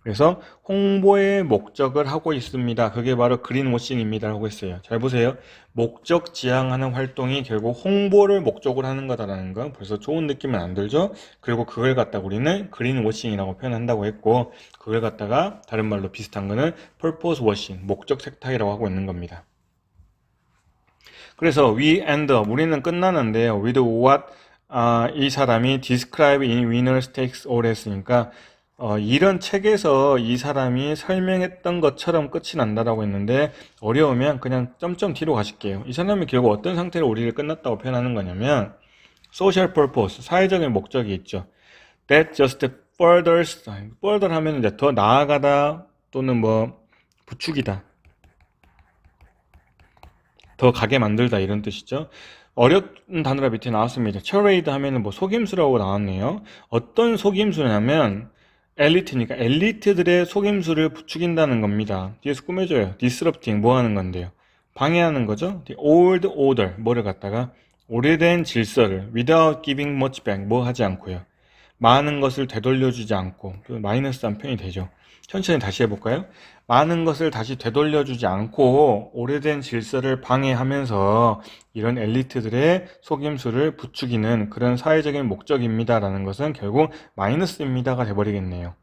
그래서 홍보의 목적을 하고 있습니다. 그게 바로 그린워싱입니다 라고 했어요. 잘 보세요. 목적 지향하는 활동이 결국 홍보를 목적으로 하는 거다라는 거 벌써 좋은 느낌은 안 들죠? 그리고 그걸 갖다가 우리는 그린워싱이라고 표현한다고 했고, 그걸 갖다가 다른 말로 비슷한 거는 purpose washing, 목적 세탁이라고 하고 있는 겁니다. 그래서 we end up, 우리는 끝나는데요. with what 이 사람이 describe in winner's takes all 했으니까 이런 책에서 이 사람이 설명했던 것처럼 끝이 난다라고 했는데, 어려우면 그냥 점점 뒤로 가실게요. 이 사람이 결국 어떤 상태로 우리를 끝났다고 표현하는 거냐면 social purpose, 사회적인 목적이 있죠. that just further 하면 이제 더 나아가다 또는 뭐 부추기다, 더 가게 만들다 이런 뜻이죠. 어려운 단어가 밑에 나왔습니다. charade 하면은 뭐 속임수라고 나왔네요. 어떤 속임수냐면 엘리트니까 엘리트들의 속임수를 부추긴다는 겁니다. 뒤에서 꾸며줘요. disrupting 뭐 하는 건데요? 방해하는 거죠. The old order 뭐를 갖다가 오래된 질서를 without giving much back 뭐 하지 않고요. 많은 것을 되돌려주지 않고, 마이너스한 표현이 되죠. 천천히 다시 해볼까요? 많은 것을 다시 되돌려주지 않고 오래된 질서를 방해하면서 이런 엘리트들의 속임수를 부추기는 그런 사회적인 목적입니다라는 것은 결국 마이너스입니다가 돼버리겠네요.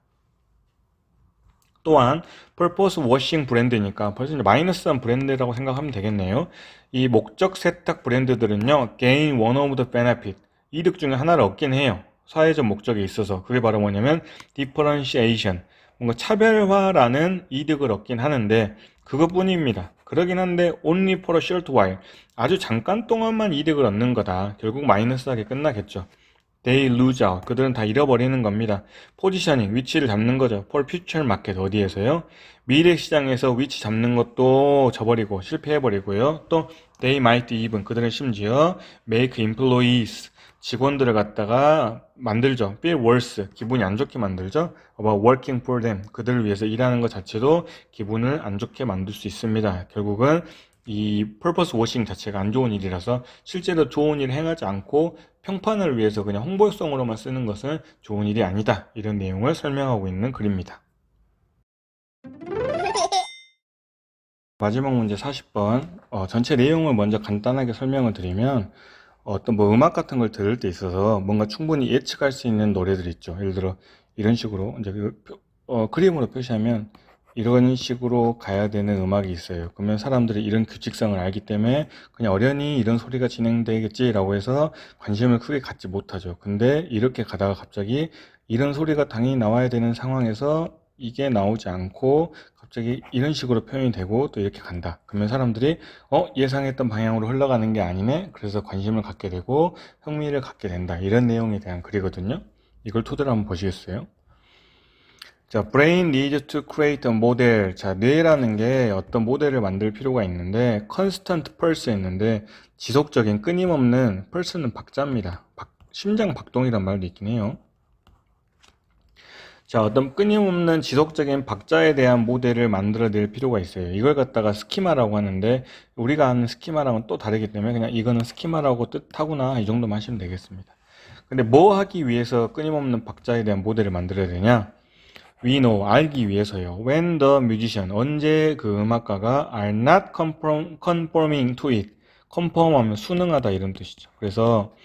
또한 purpose washing 브랜드니까 벌써 이제 마이너스한 브랜드라고 생각하면 되겠네요. 이 목적 세탁 브랜드들은요, gain one of the benefit, 이득 중에 하나를 얻긴 해요. 사회적 목적에 있어서. 그게 바로 뭐냐면 differentiation, 뭔가 차별화라는 이득을 얻긴 하는데 그것뿐입니다. 그러긴 한데 only for a short while, 아주 잠깐 동안만 이득을 얻는 거다. 결국 마이너스하게 끝나겠죠. They lose out. 그들은 다 잃어버리는 겁니다. 포지셔닝, 위치를 잡는 거죠. For future market, 어디에서요? 미래 시장에서 위치 잡는 것도 져버리고 실패해버리고요. 또 they might even, 그들은 심지어 make employees, 직원들을 갖다가 만들죠. feel worse, 기분이 안 좋게 만들죠. about working for them, 그들을 위해서 일하는 것 자체도 기분을 안 좋게 만들 수 있습니다. 결국은 이 purpose washing 자체가 안 좋은 일이라서 실제로 좋은 일을 행하지 않고 평판을 위해서 그냥 홍보성으로만 쓰는 것은 좋은 일이 아니다, 이런 내용을 설명하고 있는 글입니다. 마지막 문제 40번. 전체 내용을 먼저 간단하게 설명을 드리면, 어떤 뭐 음악 같은 걸 들을 때 있어서 뭔가 충분히 예측할 수 있는 노래들 있죠. 예를 들어 이런 식으로 이제 그림으로 표시하면 이런 식으로 가야 되는 음악이 있어요. 그러면 사람들이 이런 규칙성을 알기 때문에 그냥 어련히 이런 소리가 진행되겠지라고 해서 관심을 크게 갖지 못하죠. 근데 이렇게 가다가 갑자기 이런 소리가 당연히 나와야 되는 상황에서 이게 나오지 않고 갑자기 이런 식으로 표현이 되고 또 이렇게 간다. 그러면 사람들이 예상했던 방향으로 흘러가는 게 아니네. 그래서 관심을 갖게 되고 흥미를 갖게 된다. 이런 내용에 대한 글이거든요. 이걸 토대로 한번 보시겠어요? 자, brain needs to create a model. 자, 뇌라는 게 어떤 모델을 만들 필요가 있는데 constant pulse 있는데 지속적인 끊임없는 pulse는 박자입니다. 심장 박동이란 말도 있긴 해요. 자, 어떤 끊임없는 지속적인 박자에 대한 모델을 만들어낼 필요가 있어요. 이걸 갖다가 스키마라고 하는데 우리가 아는 스키마랑은 또 다르기 때문에 그냥 이거는 스키마라고 뜻하구나 이 정도만 하시면 되겠습니다. 근데 뭐 하기 위해서 끊임없는 박자에 대한 모델을 만들어야 되냐? We know, 알기 위해서요. When the musician, 언제 그 음악가가 are not conforming to it. conform하면 순응하다 이런 뜻이죠. 그래서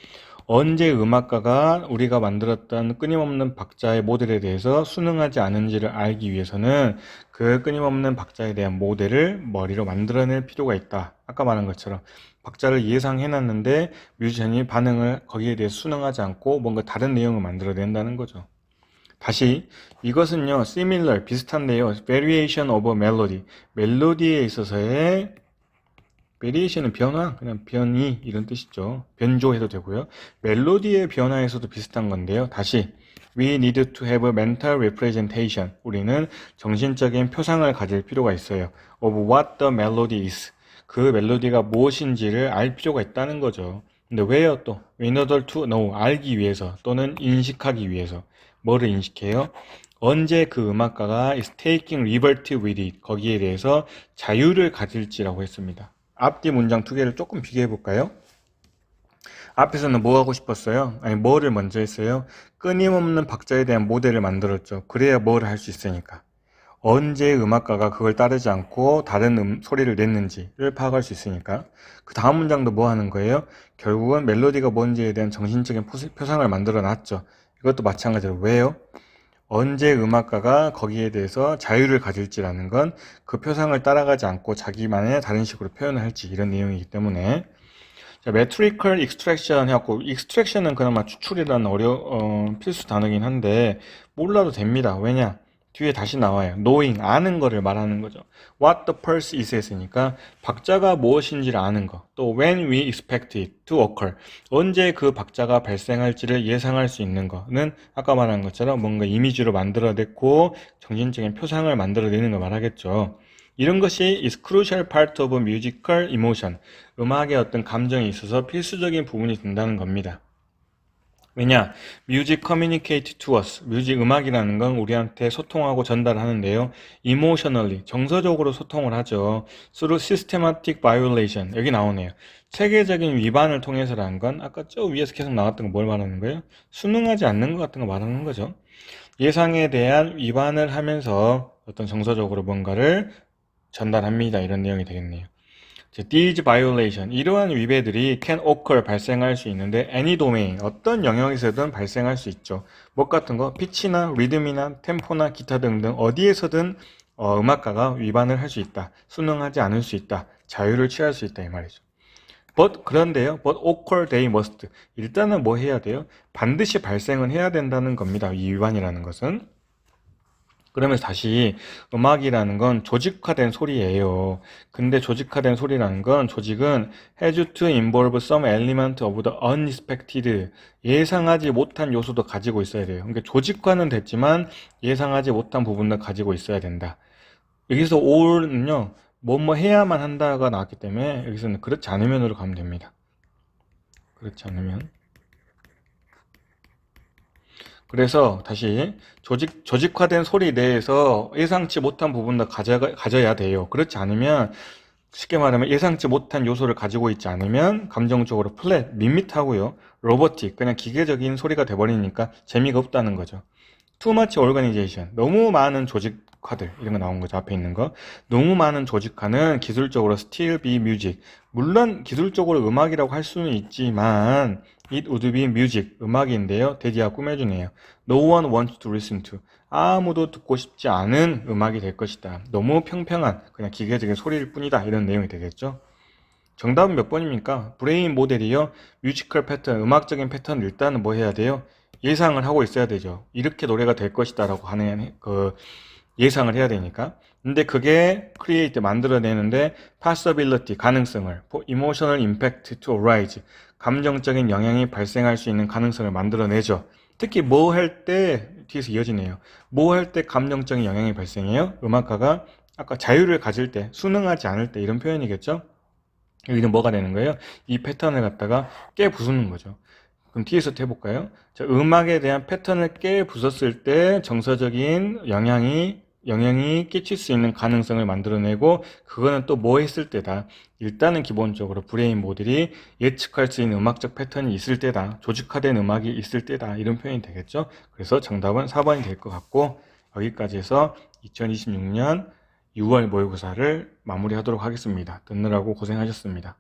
언제 음악가가 우리가 만들었던 끊임없는 박자의 모델에 대해서 순응하지 않은지를 알기 위해서는 그 끊임없는 박자에 대한 모델을 머리로 만들어낼 필요가 있다. 아까 말한 것처럼 박자를 예상해놨는데 뮤지션이 반응을 거기에 대해 순응하지 않고 뭔가 다른 내용을 만들어낸다는 거죠. 다시 이것은요, similar, 비슷한데요. variation of a melody, 멜로디에 있어서의 variation은 변화, 그냥 변이 이런 뜻이죠. 변조해도 되고요. 멜로디의 변화에서도 비슷한 건데요. 다시 we need to have a mental representation, 우리는 정신적인 표상을 가질 필요가 있어요. of what the melody is, 그 멜로디가 무엇인지를 알 필요가 있다는 거죠. 근데 왜요 또? in order to know, 알기 위해서 또는 인식하기 위해서. 뭐를 인식해요? 언제 그 음악가가 is taking liberty with it, 거기에 대해서 자유를 가질지라고 했습니다. 앞뒤 문장 두 개를 조금 비교해 볼까요? 앞에서는 뭐 하고 싶었어요? 아니, 뭐를 먼저 했어요? 끊임없는 박자에 대한 모델을 만들었죠. 그래야 뭘 할 수 있으니까. 언제 음악가가 그걸 따르지 않고 다른 소리를 냈는지를 파악할 수 있으니까. 그 다음 문장도 뭐 하는 거예요? 결국은 멜로디가 뭔지에 대한 정신적인 표상을 만들어 놨죠. 이것도 마찬가지로 왜요? 언제 음악가가 거기에 대해서 자유를 가질지라는 건 그 표상을 따라가지 않고 자기만의 다른 식으로 표현을 할지 이런 내용이기 때문에. 자, metrical extraction 해갖고 extraction은 그나마 추출이라는 필수 단어긴 한데 몰라도 됩니다. 왜냐? 뒤에 다시 나와요. knowing, 아는 거를 말하는 거죠. what the pulse is 했으니까 박자가 무엇인지를 아는 거. 또 when we expect it to occur, 언제 그 박자가 발생할지를 예상할 수 있는 거는 아까 말한 것처럼 뭔가 이미지로 만들어냈고 정신적인 표상을 만들어내는 걸 말하겠죠. 이런 것이 is crucial part of musical emotion, 음악의 어떤 감정에 있어서 필수적인 부분이 된다는 겁니다. 왜냐? music communicate to us. 뮤직, 음악이라는 건 우리한테 소통하고 전달하는데요. emotionally, 정서적으로 소통을 하죠. through systematic violation. 여기 나오네요. 체계적인 위반을 통해서라는 건 아까 저 위에서 계속 나왔던 거 뭘 말하는 거예요? 순응하지 않는 것 같은 거 말하는 거죠. 예상에 대한 위반을 하면서 어떤 정서적으로 뭔가를 전달합니다. 이런 내용이 되겠네요. these violation, 이러한 위배들이 can occur, 발생할 수 있는데 any domain, 어떤 영역에서든 발생할 수 있죠. 뭐 같은 거, 피치나 리듬이나 템포나 기타 등등 어디에서든 음악가가 위반을 할 수 있다. 순응하지 않을 수 있다. 자유를 취할 수 있다 이 말이죠. 그런데요, but occur they must. 일단은 뭐 해야 돼요? 반드시 발생은 해야 된다는 겁니다. 이 위반이라는 것은. 그러면서 다시 음악이라는 건 조직화된 소리예요. 근데 조직화된 소리라는 건 조직은 has to involve some element of the unexpected, 예상하지 못한 요소도 가지고 있어야 돼요. 그러니까 조직화는 됐지만 예상하지 못한 부분도 가지고 있어야 된다. 여기서 or는요, 뭐뭐 해야만 한다가 나왔기 때문에 여기서는 그렇지 않으면으로 가면 됩니다. 그렇지 않으면. 그래서 다시 조직화된 소리 내에서 예상치 못한 부분도 가져야 돼요. 그렇지 않으면, 쉽게 말하면 예상치 못한 요소를 가지고 있지 않으면 감정적으로 플랫, 밋밋하고요. 로보틱, 그냥 기계적인 소리가 돼버리니까 재미가 없다는 거죠. too much organization, 너무 많은 조직화들, 이런 거 나온 거죠. 앞에 있는 거. 너무 많은 조직화는 기술적으로 still be music, 물론 기술적으로 음악이라고 할 수는 있지만 it would be music, 음악인데요. 대디가 꾸며주네요. no one wants to listen to, 아무도 듣고 싶지 않은 음악이 될 것이다. 너무 평평한 그냥 기계적인 소리일 뿐이다. 이런 내용이 되겠죠. 정답은 몇 번입니까? 브레인 모델이요. 뮤지컬 패턴, 음악적인 패턴을 일단은 뭐 해야 돼요? 예상을 하고 있어야 되죠. 이렇게 노래가 될 것이다 라고 하는 예상을 해야 되니까. 근데 그게 create, 만들어내는데 possibility, 가능성을, emotional impact to arise, 감정적인 영향이 발생할 수 있는 가능성을 만들어내죠. 특히 뭐 할 때, 뒤에서 이어지네요. 뭐 할 때 감정적인 영향이 발생해요? 음악가가 아까 자유를 가질 때, 순응하지 않을 때, 이런 표현이겠죠? 여기는 뭐가 되는 거예요? 이 패턴을 갖다가 깨부수는 거죠. 그럼 뒤에서 해볼까요? 자, 음악에 대한 패턴을 깨부쉈을 때 정서적인 영향이 끼칠 수 있는 가능성을 만들어내고, 그거는 또 뭐 했을 때다. 일단은 기본적으로 브레인 모델이 예측할 수 있는 음악적 패턴이 있을 때다. 조직화된 음악이 있을 때다. 이런 표현이 되겠죠. 그래서 정답은 4번이 될 것 같고, 여기까지 해서 2026년 6월 모의고사를 마무리하도록 하겠습니다. 듣느라고 고생하셨습니다.